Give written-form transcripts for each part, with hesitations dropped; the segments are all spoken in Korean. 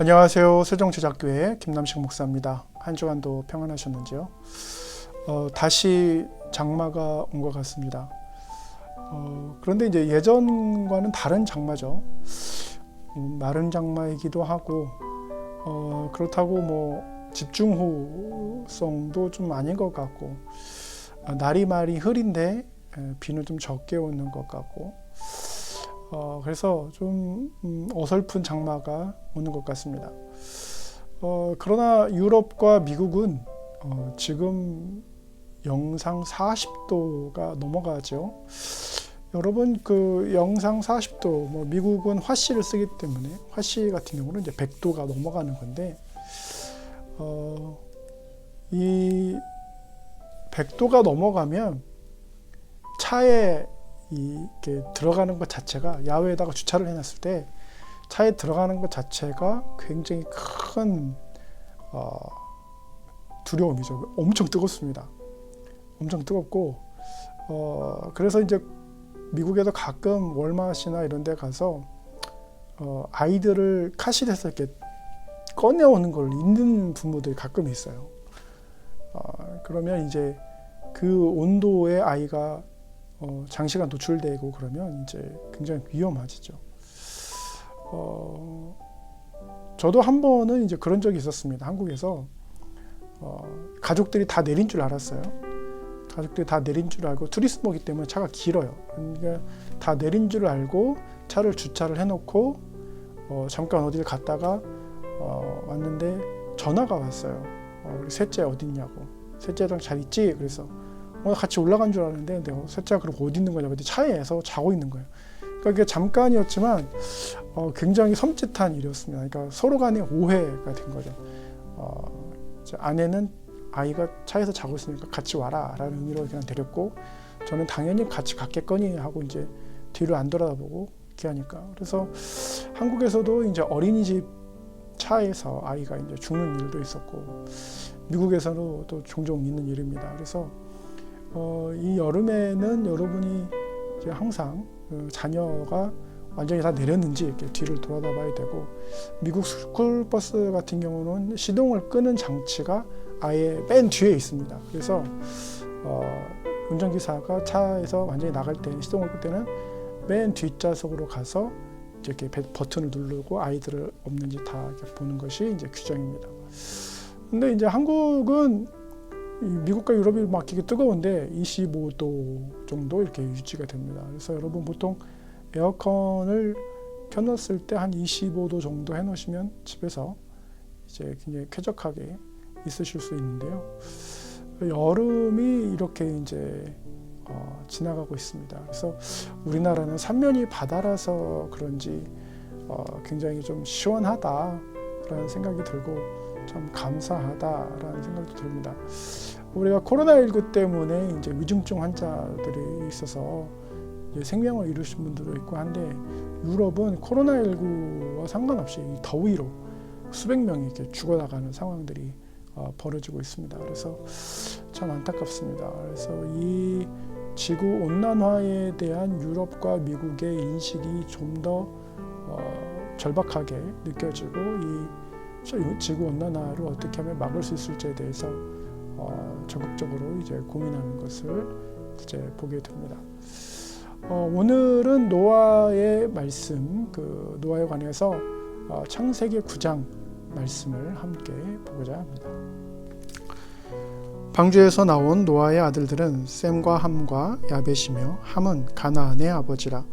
안녕하세요. 세종제작교회 김남식 목사입니다. 한 주간도 평안하셨는지요? 다시 장마가 온 것 같습니다. 그런데 이제 예전과는 다른 장마죠. 마른 장마이기도 하고, 그렇다고 뭐 집중호우성도 좀 아닌 것 같고, 날이 말이 흐린데 비는 좀 적게 오는 것 같고, 그래서 좀 어설픈 장마가 오는 것 같습니다. 그러나 유럽과 미국은 지금 영상 40도가 넘어가죠. 여러분, 그 영상 40도, 뭐 미국은 화씨를 쓰기 때문에 화씨 같은 경우는 이제 100도가 넘어가는 건데, 이 100도가 넘어가면 차에 이렇게 들어가는 것 자체가, 야외에다가 주차를 해놨을 때 차에 들어가는 것 자체가 굉장히 큰 두려움이죠. 엄청 뜨겁습니다. 엄청 뜨겁고, 그래서 이제 미국에도 가끔 월마트나 이런 데 가서 아이들을 카실에서 이렇게 꺼내오는 걸 있는 부모들이 가끔 있어요. 그러면 이제 그 온도에 아이가 장시간 노출되고 그러면 이제 굉장히 위험하죠. 저도 한 번은 이제 그런 적이 있었습니다. 한국에서 가족들이 다 내린 줄 알았어요. 가족들이 다 내린 줄 알고, 투리스모기 때문에 차가 길어요. 그러니까 다 내린 줄 알고 차를 주차를 해놓고 잠깐 어디를 갔다가 왔는데 전화가 왔어요. 우리 셋째 어딨냐고. 셋째랑 잘 있지? 그래서 같이 올라간 줄 알았는데 셋째가 그럼 어디 있는 거냐고. 차에서 자고 있는 거예요. 그러니까 그게 잠깐이었지만 굉장히 섬찟한 일이었습니다. 그러니까 서로 간에 오해가 된 거죠. 아내는 아이가 차에서 자고 있으니까 같이 와라 라는 의미로 그냥 데렸고, 저는 당연히 같이 갔겠거니 하고 이제 뒤를 안 돌아보고 이렇게 하니까. 그래서 한국에서도 이제 어린이집 차에서 아이가 이제 죽는 일도 있었고, 미국에서는 또 종종 있는 일입니다. 그래서 이 여름에는 여러분이 이제 항상 자녀가 완전히 다 내렸는지 이렇게 뒤를 돌아다봐야 되고, 미국 스쿨버스 같은 경우는 시동을 끄는 장치가 아예 맨 뒤에 있습니다. 그래서 운전기사가 차에서 완전히 나갈 때, 시동을 끌 때는 맨 뒷좌석으로 가서 이렇게 버튼을 누르고 아이들을 없는지 다 이렇게 보는 것이 이제 규정입니다. 근데 이제 한국은 미국과 유럽이 막 되게 뜨거운데 25도 정도 이렇게 유지가 됩니다. 그래서 여러분 보통 에어컨을 켜놨을 때 한 25도 정도 해놓으시면 집에서 이제 굉장히 쾌적하게 있으실 수 있는데요. 여름이 이렇게 이제 지나가고 있습니다. 그래서 우리나라는 삼면이 바다라서 그런지 굉장히 좀 시원하다라는 생각이 들고 참 감사하다라는 생각도 듭니다. 우리가 코로나19 때문에 이제 위중증 환자들이 있어서 이제 생명을 잃으신 분들도 있고 한데, 유럽은 코로나19와 상관없이 이 더위로 수백 명이 이렇게 죽어나가는 상황들이 벌어지고 있습니다. 그래서 참 안타깝습니다. 그래서 이 지구 온난화에 대한 유럽과 미국의 인식이 좀 더 절박하게 느껴지고, 이 지구 온난화를 어떻게 하면 막을 수 있을지에 대해서 적극적으로 이제 고민하는 것을 이제 보게 됩니다. 오늘은 노아의 말씀, 그 노아에 관해서 창세기 9장 말씀을 함께 보고자 합니다. 방주에서 나온 노아의 아들들은 셈과 함과 야벳이며, 함은 가나안의 아버지라.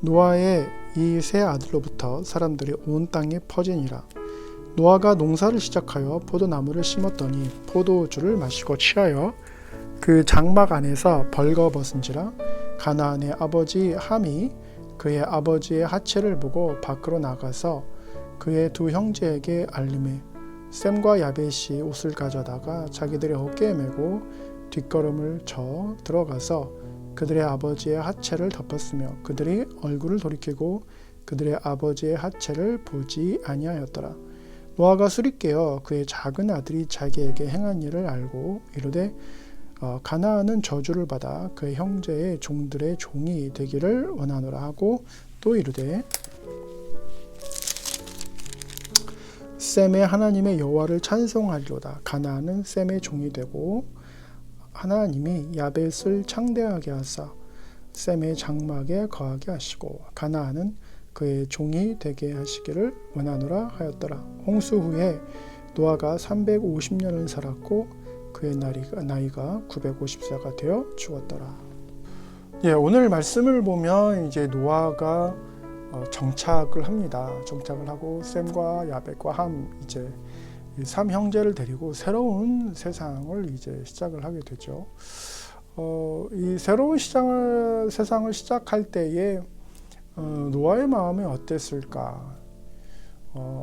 노아의 이 세 아들로부터 사람들이 온 땅에 퍼지니라. 노아가 농사를 시작하여 포도나무를 심었더니 포도주를 마시고 취하여 그 장막 안에서 벌거벗은지라. 가나안의 아버지 함이 그의 아버지의 하체를 보고 밖으로 나가서 그의 두 형제에게 알림해 셈과 야벳이 옷을 가져다가 자기들의 어깨에 메고 뒷걸음을 쳐 들어가서 그들의 아버지의 하체를 덮었으며, 그들이 얼굴을 돌이키고 그들의 아버지의 하체를 보지 아니하였더라. 노아가 술이 깨어 그의 작은 아들이 자기에게 행한 일을 알고 이르되 가나안은 저주를 받아 그의 형제의 종들의 종이 되기를 원하노라 하고, 또 이르되 셈의 하나님의 여호와를 찬송하리로다. 가나안은 셈의 종이 되고 하나님이 야벳을 창대하게 하사 셈의 장막에 거하게 하시고 가나안은 그의 종이 되게 하시기를 원하노라 하였더라. 홍수 후에 노아가 350년을 살았고 그의 나이가 950세가 되어 죽었더라. 예, 오늘 말씀을 보면 이제 노아가 정착을 합니다. 정착을 하고 셈과 야벳과 함 이제 삼 형제를 데리고 새로운 세상을 이제 시작을 하게 되죠. 이 새로운 세상을 시작할 때에 노아의 마음이 어땠을까?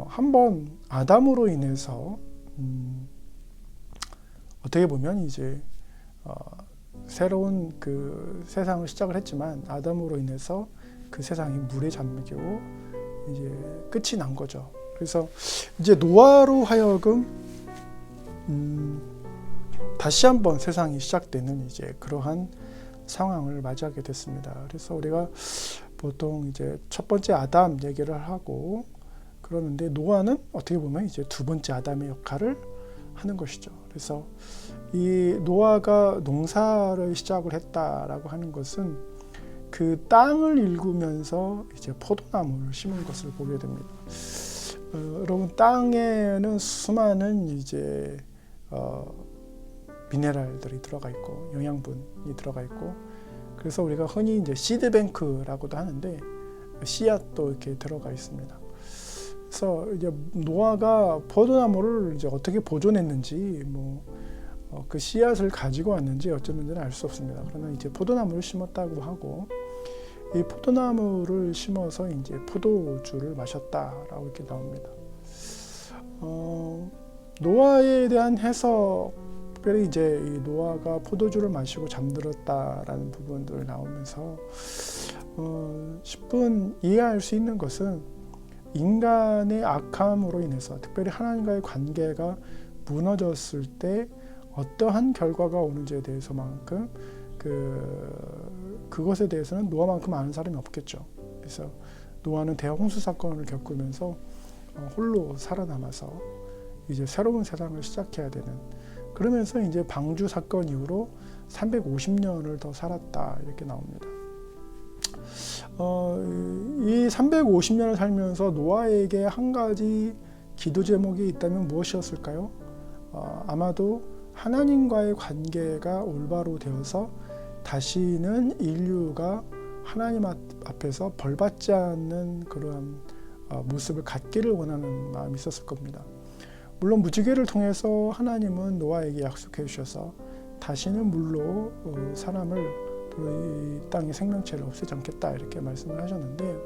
한번 아담으로 인해서 어떻게 보면 이제 새로운 그 세상을 시작을 했지만 아담으로 인해서 그 세상이 물에 잠기고 이제 끝이 난 거죠. 그래서 이제 노아로 하여금 다시 한번 세상이 시작되는 이제 그러한 상황을 맞이하게 됐습니다. 그래서 우리가 보통 이제 첫 번째 아담 얘기를 하고 그러는데 노아는 어떻게 보면 이제 두 번째 아담의 역할을 하는 것이죠. 그래서 이 노아가 농사를 시작을 했다라고 하는 것은 그 땅을 일구면서 이제 포도나무를 심은 것을 보게 됩니다. 여러분 땅에는 수많은 이제 미네랄들이 들어가 있고 영양분이 들어가 있고 그래서 우리가 흔히 이제 시드뱅크라고도 하는데 씨앗도 이렇게 들어가 있습니다. 그래서 이제 노아가 포도나무를 이제 어떻게 보존했는지 그 씨앗을 가지고 왔는지 어쩌는지는 알 수 없습니다. 그러나 이제 포도나무를 심었다고 하고 이 포도나무를 심어서 이제 포도주를 마셨다라고 이렇게 나옵니다. 노아에 대한 해석, 특별히 이제 이 노아가 포도주를 마시고 잠들었다라는 부분들 나오면서 10분 이해할 수 있는 것은 인간의 악함으로 인해서 특별히 하나님과의 관계가 무너졌을 때 어떠한 결과가 오는지에 대해서만큼 그것에 대해서는 노아만큼 아는 사람이 없겠죠. 그래서 노아는 대홍수 사건을 겪으면서 홀로 살아남아서 이제 새로운 세상을 시작해야 되는 그러면서 이제 방주 사건 이후로 350년을 더 살았다 이렇게 나옵니다. 이 350년을 살면서 노아에게 한 가지 기도 제목이 있다면 무엇이었을까요? 아마도 하나님과의 관계가 올바로 되어서 다시는 인류가 하나님 앞에서 벌받지 않는 그러한 모습을 갖기를 원하는 마음이 있었을 겁니다. 물론 무지개를 통해서 하나님은 노아에게 약속해 주셔서 다시는 물로 사람을 이 땅의 생명체를 없애지 않겠다 이렇게 말씀을 하셨는데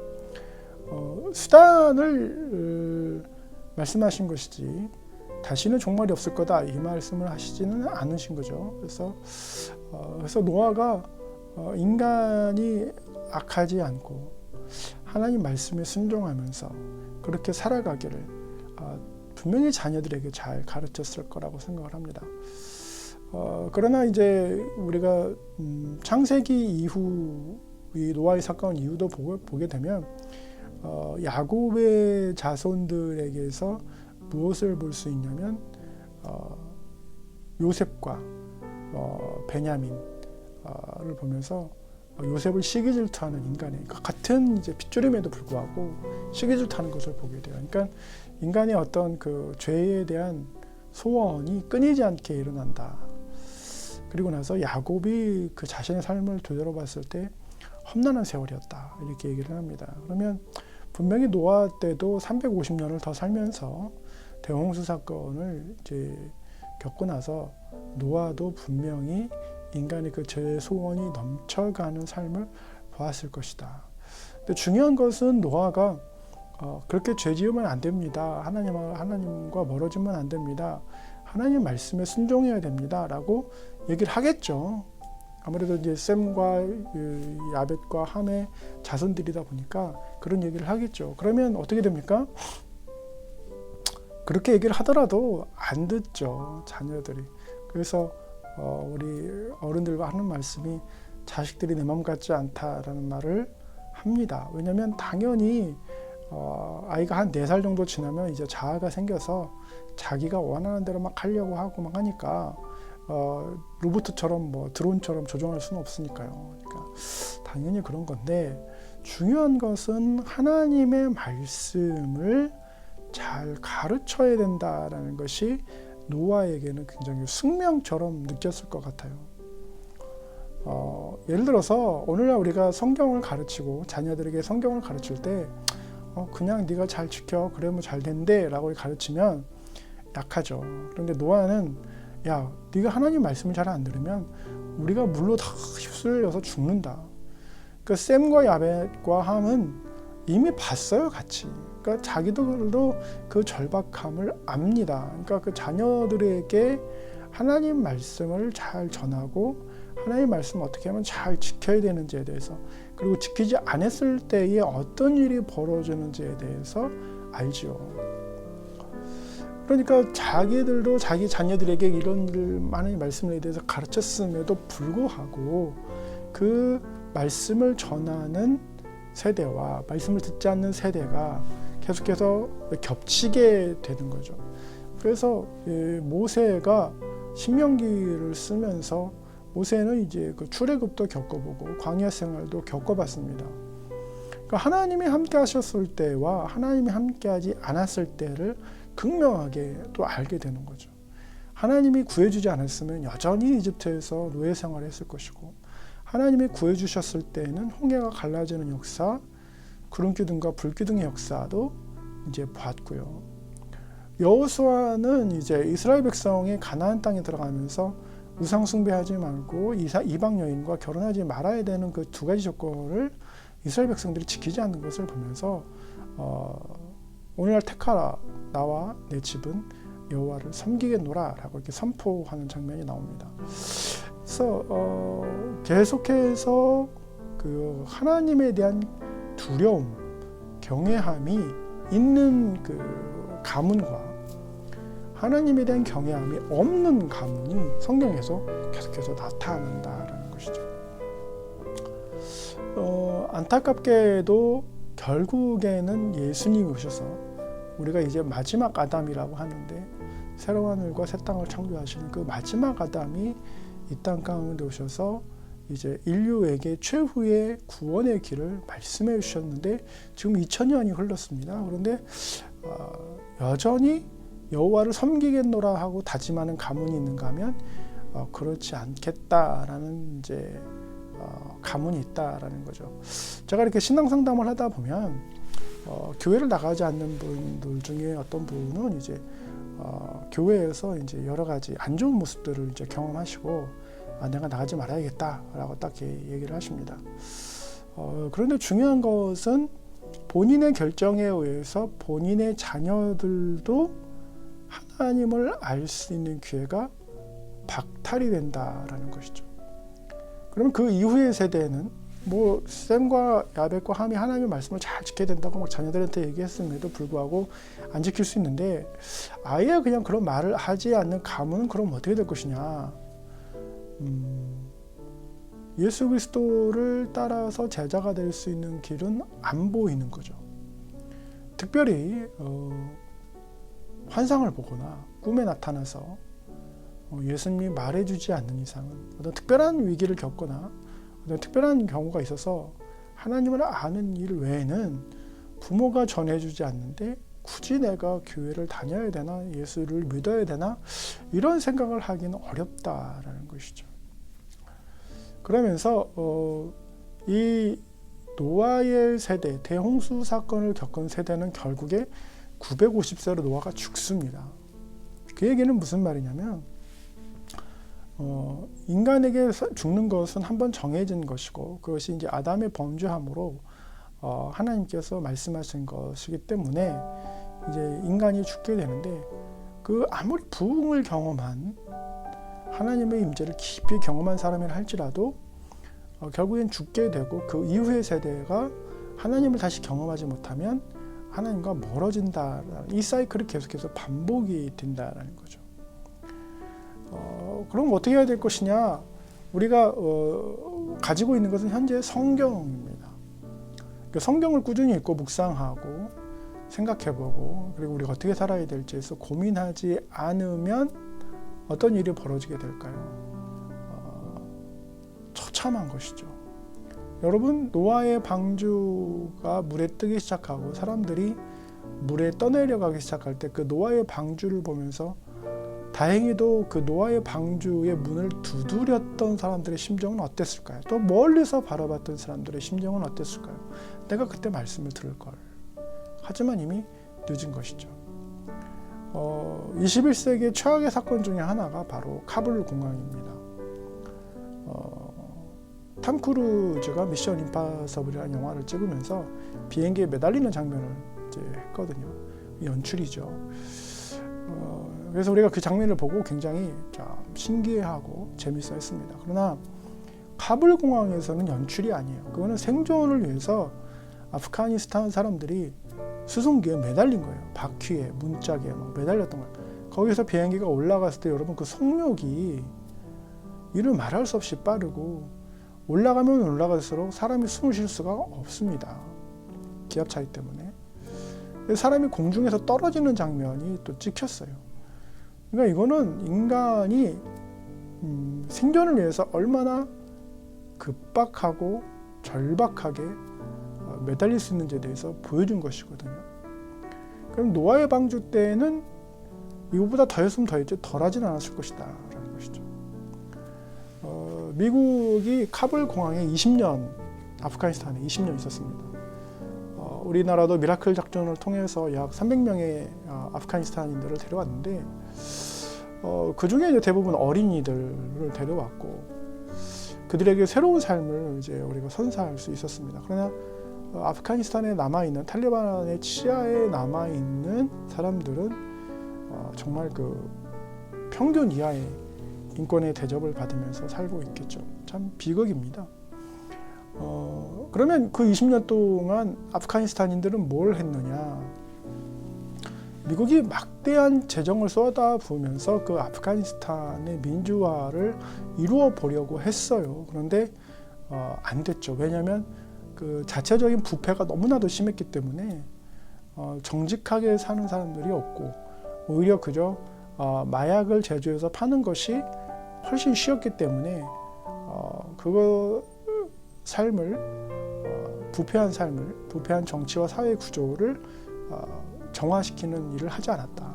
수단을 말씀하신 것이지 다시는 종말이 없을 거다 이 말씀을 하시지는 않으신 거죠. 그래서 노아가 인간이 악하지 않고 하나님 말씀에 순종하면서 그렇게 살아가기를 분명히 자녀들에게 잘 가르쳤을 거라고 생각을 합니다. 그러나 이제 우리가 창세기 이후 이 노아의 사건 이후도 보게 되면 야곱의 자손들에게서 무엇을 볼 수 있냐면 요셉과 베냐민을 보면서 요셉을 시기질투하는 인간의 같은 이제 핏줄임에도 불구하고 시기질투하는 것을 보게 돼요. 그러니까 인간의 어떤 그 죄에 대한 소원이 끊이지 않게 일어난다. 그리고 나서 야곱이 그 자신의 삶을 되돌아봤을 때 험난한 세월이었다 이렇게 얘기를 합니다. 그러면 분명히 노아 때도 350년을 더 살면서 대홍수 사건을 이제 겪고 나서 노아도 분명히 인간의 그 죄의 소원이 넘쳐가는 삶을 보았을 것이다. 근데 중요한 것은 노아가 그렇게 죄 지으면 안 됩니다. 하나님과 멀어지면 안 됩니다. 하나님 말씀에 순종해야 됩니다. 라고 얘기를 하겠죠. 아무래도 이제 셈과 야벳과 함의 자손들이다 보니까 그런 얘기를 하겠죠. 그러면 어떻게 됩니까? 그렇게 얘기를 하더라도 안 듣죠. 자녀들이. 그래서 우리 어른들과 하는 말씀이 자식들이 내 마음 같지 않다라는 말을 합니다. 왜냐하면 당연히 아이가 한 4살 정도 지나면 이제 자아가 생겨서 자기가 원하는 대로 막 하려고 하고 막 하니까 로봇처럼 뭐 드론처럼 조종할 수는 없으니까요. 그러니까 당연히 그런 건데, 중요한 것은 하나님의 말씀을 잘 가르쳐야 된다라는 것이 노아에게는 굉장히 숙명처럼 느꼈을 것 같아요. 예를 들어서 오늘날 우리가 성경을 가르치고 자녀들에게 성경을 가르칠 때 그냥 네가 잘 지켜 그러면 잘 된대 라고 가르치면 약하죠. 그런데 노아는 야, 네가 하나님 말씀을 잘 안 들으면 우리가 물로 다 휩쓸려서 죽는다. 그러니까 셈과 야벳과 함은 이미 봤어요, 같이. 그러니까 자기들도 그 절박함을 압니다. 그러니까 그 자녀들에게 하나님 말씀을 잘 전하고 하나님 말씀 어떻게 하면 잘 지켜야 되는지에 대해서, 그리고 지키지 않았을 때에 어떤 일이 벌어지는지에 대해서 알죠. 그러니까 자기들도 자기 자녀들에게 이런 많은 말씀에 대해서 가르쳤음에도 불구하고 그 말씀을 전하는 세대와 말씀을 듣지 않는 세대가 계속해서 겹치게 되는 거죠. 그래서 모세가 신명기를 쓰면서 모세는 이제 그 출애굽도 겪어보고 광야 생활도 겪어봤습니다. 그러니까 하나님이 함께 하셨을 때와 하나님이 함께하지 않았을 때를 극명하게 또 알게 되는 거죠. 하나님이 구해주지 않았으면 여전히 이집트에서 노예 생활을 했을 것이고, 하나님이 구해주셨을 때는 홍해가 갈라지는 역사, 구름기둥과 불기둥의 역사도 이제 봤고요. 여호수아는 이제 이스라엘 백성이 가나안 땅에 들어가면서 우상 숭배하지 말고 이방 여인과 결혼하지 말아야 되는 그 2가지 조건을 이스라엘 백성들이 지키지 않는 것을 보면서 오늘날 택하라, 나와 내 집은 여호와를 섬기겠노라라고 이렇게 선포하는 장면이 나옵니다. 그래서 계속해서 그 하나님에 대한 두려움, 경외함이 있는 그 가문과 하나님에 대한 경외함이 없는 가문이 성경에서 계속해서 나타난다라는 것이죠. 안타깝게도 결국에는 예수님이 오셔서 우리가 이제 마지막 아담이라고 하는데, 새로운 하늘과 새 땅을 창조하시는 그 마지막 아담이 이 땅 가운데 오셔서 이제 인류에게 최후의 구원의 길을 말씀해 주셨는데 지금 2000년이 흘렀습니다. 그런데 여전히 여호와를 섬기겠노라 하고 다짐하는 가문이 있는가 하면 그렇지 않겠다라는 이제 가문이 있다라는 거죠. 제가 이렇게 신앙 상담을 하다 보면 교회를 나가지 않는 분들 중에 어떤 분은 이제 교회에서 이제 여러 가지 안 좋은 모습들을 이제 경험하시고 내가 나가지 말아야겠다라고 딱 얘기를 하십니다. 그런데 중요한 것은 본인의 결정에 의해서 본인의 자녀들도 하나님을 알 수 있는 기회가 박탈이 된다라는 것이죠. 그럼 그 이후의 세대는 뭐 셈과 야벳과 함이 하나님의 말씀을 잘 지켜야 된다고 막 자녀들한테 얘기했음에도 불구하고 안 지킬 수 있는데, 아예 그냥 그런 말을 하지 않는 가문은 그럼 어떻게 될 것이냐. 예수 그리스도를 따라서 제자가 될 수 있는 길은 안 보이는 거죠. 특별히 환상을 보거나 꿈에 나타나서 예수님이 말해주지 않는 이상은, 어떤 특별한 위기를 겪거나 어떤 특별한 경우가 있어서 하나님을 아는 일 외에는 부모가 전해주지 않는데 굳이 내가 교회를 다녀야 되나, 예수를 믿어야 되나, 이런 생각을 하기는 어렵다라는 것이죠. 그러면서 이 노아의 세대, 대홍수 사건을 겪은 세대는 결국에 950세로 노아가 죽습니다. 그 얘기는 무슨 말이냐면 인간에게 죽는 것은 한번 정해진 것이고, 그것이 이제 아담의 범죄함으로 하나님께서 말씀하신 것이기 때문에 이제 인간이 죽게 되는데, 그 아무리 부흥을 경험한 하나님의 임재를 깊이 경험한 사람이라 할지라도 결국엔 죽게 되고, 그 이후의 세대가 하나님을 다시 경험하지 못하면 하나님과 멀어진다라는 이 사이클이 계속해서 반복이 된다라는 거죠. 그럼 어떻게 해야 될 것이냐? 우리가 가지고 있는 것은 현재 성경입니다. 성경을 꾸준히 읽고 묵상하고 생각해보고 그리고 우리가 어떻게 살아야 될지에서 고민하지 않으면 어떤 일이 벌어지게 될까요? 처참한 것이죠. 여러분, 노아의 방주가 물에 뜨기 시작하고 사람들이 물에 떠내려가기 시작할 때 그 노아의 방주를 보면서 다행히도 그 노아의 방주의 문을 두드렸던 사람들의 심정은 어땠을까요? 또 멀리서 바라봤던 사람들의 심정은 어땠을까요? 내가 그때 말씀을 들을 걸. 하지만 이미 늦은 것이죠. 21세기의 최악의 사건 중에 하나가 바로 카불 공항입니다. 탐 크루즈가 미션 임파서블이라는 영화를 찍으면서 비행기에 매달리는 장면을 이제 했거든요. 연출이죠. 그래서 우리가 그 장면을 보고 굉장히 신기해하고 재밌어했습니다. 그러나 카불 공항에서는 연출이 아니에요. 그거는 생존을 위해서 아프가니스탄 사람들이 수송기에 매달린 거예요. 바퀴에, 문짝에 매달렸던 거예요. 거기서 비행기가 올라갔을 때 여러분 그 속력이 이를 말할 수 없이 빠르고 올라가면 올라갈수록 사람이 숨을 쉴 수가 없습니다. 기압 차이 때문에. 사람이 공중에서 떨어지는 장면이 또 찍혔어요. 그러니까 이거는 인간이 생존을 위해서 얼마나 급박하고 절박하게 매달릴 수 있는지에 대해서 보여준 것이거든요. 그럼 노아의 방주 때는 이거보다 더 했으면 더 했지 덜하진 않았을 것이다 라는 것이죠. 미국이 카불 공항에 20년, 아프가니스탄에 20년 있었습니다. 우리나라도 미라클 작전을 통해서 약 300명의 아프가니스탄인들을 데려왔는데 그 중에 이제 대부분 어린이들을 데려왔고 그들에게 새로운 삶을 이제 우리가 선사할 수 있었습니다. 그러나 아프가니스탄에 남아있는 탈리반의 치하에 남아있는 사람들은 정말 그 평균 이하의 인권의 대접을 받으면서 살고 있겠죠. 참 비극입니다. 그러면 그 20년 동안 아프가니스탄인들은 뭘 했느냐? 미국이 막대한 재정을 쏟아부으면서 그 아프가니스탄의 민주화를 이루어 보려고 했어요. 그런데 안 됐죠. 왜냐하면 그 자체적인 부패가 너무나도 심했기 때문에 정직하게 사는 사람들이 없고 오히려 그저 마약을 제조해서 파는 것이 훨씬 쉬웠기 때문에 그거 삶을 부패한 삶을 부패한 정치와 사회 구조를 정화시키는 일을 하지 않았다.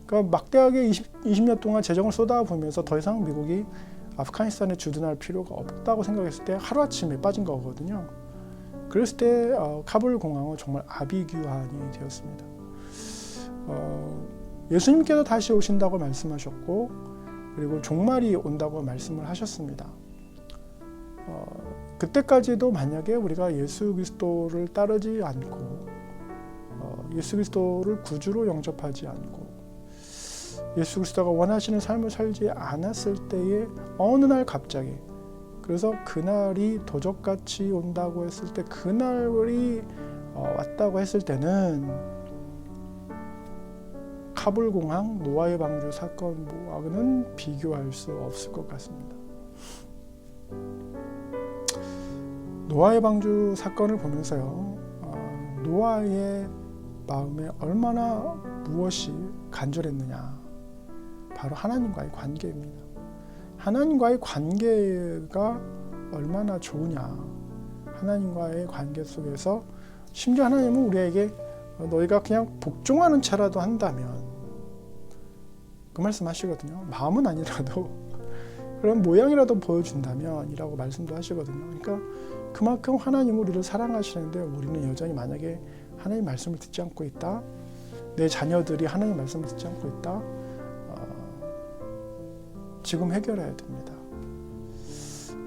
그러니까 막대하게 20년 동안 재정을 쏟아부으면서 더 이상 미국이 아프가니스탄에 주둔할 필요가 없다고 생각했을 때 하루아침에 빠진 거거든요. 그랬을 때 카불 공항은 정말 아비규환이 되었습니다. 예수님께서 다시 오신다고 말씀하셨고 그리고 종말이 온다고 말씀을 하셨습니다. 그때까지도 만약에 우리가 예수 그리스도를 따르지 않고 예수 그리스도를 구주로 영접하지 않고 예수 그리스도가 원하시는 삶을 살지 않았을 때에 어느 날 갑자기 그래서 그날이 도적같이 온다고 했을 때 그날이 왔다고 했을 때는 카불 공항 노아의 방주 사건과는 비교할 수 없을 것 같습니다. 노아의 방주 사건을 보면서요, 노아의 마음에 얼마나 무엇이 간절했느냐, 바로 하나님과의 관계입니다. 하나님과의 관계가 얼마나 좋으냐, 하나님과의 관계 속에서 심지어 하나님은 우리에게 너희가 그냥 복종하는 채라도 한다면 그 말씀 하시거든요. 마음은 아니라도 그런 모양이라도 보여준다면 이라고 말씀도 하시거든요. 그러니까 그만큼 하나님은 우리를 사랑하시는데 우리는 여전히 만약에 하나님 말씀을 듣지 않고 있다, 내 자녀들이 하나님 말씀을 듣지 않고 있다, 지금 해결해야 됩니다.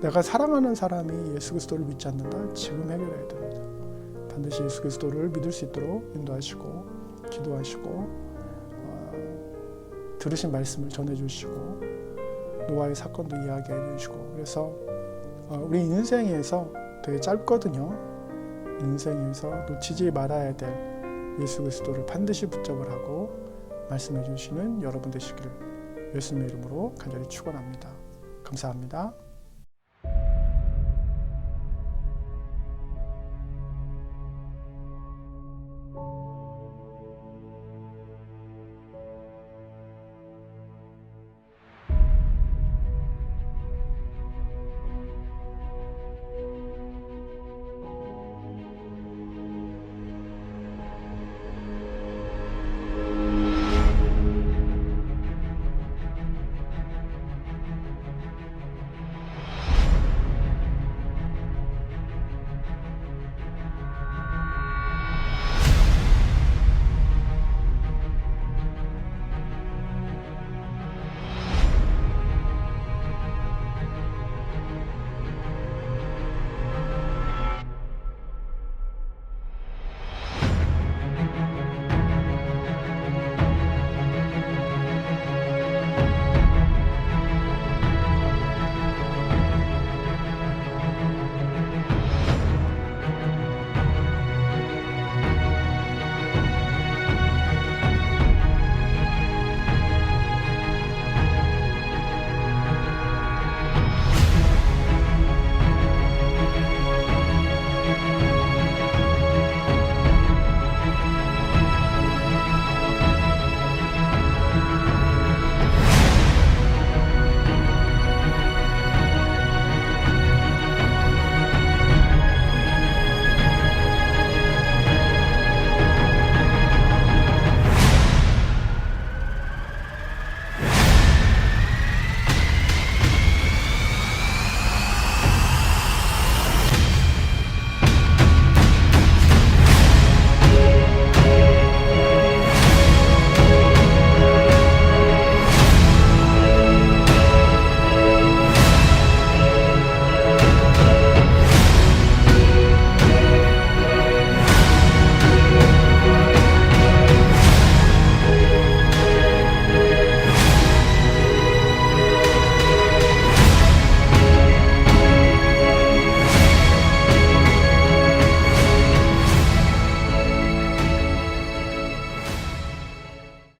내가 사랑하는 사람이 예수 그리스도를 믿지 않는다, 지금 해결해야 됩니다. 반드시 예수 그리스도를 믿을 수 있도록 인도하시고 기도하시고 들으신 말씀을 전해주시고 노아의 사건도 이야기해 주시고, 그래서 우리 인생에서 되게 짧거든요. 인생에서 놓치지 말아야 될 예수 그리스도를 반드시 붙잡으라 하고 말씀해 주시는 여러분 되시기를 예수님의 이름으로 간절히 축원합니다. 감사합니다.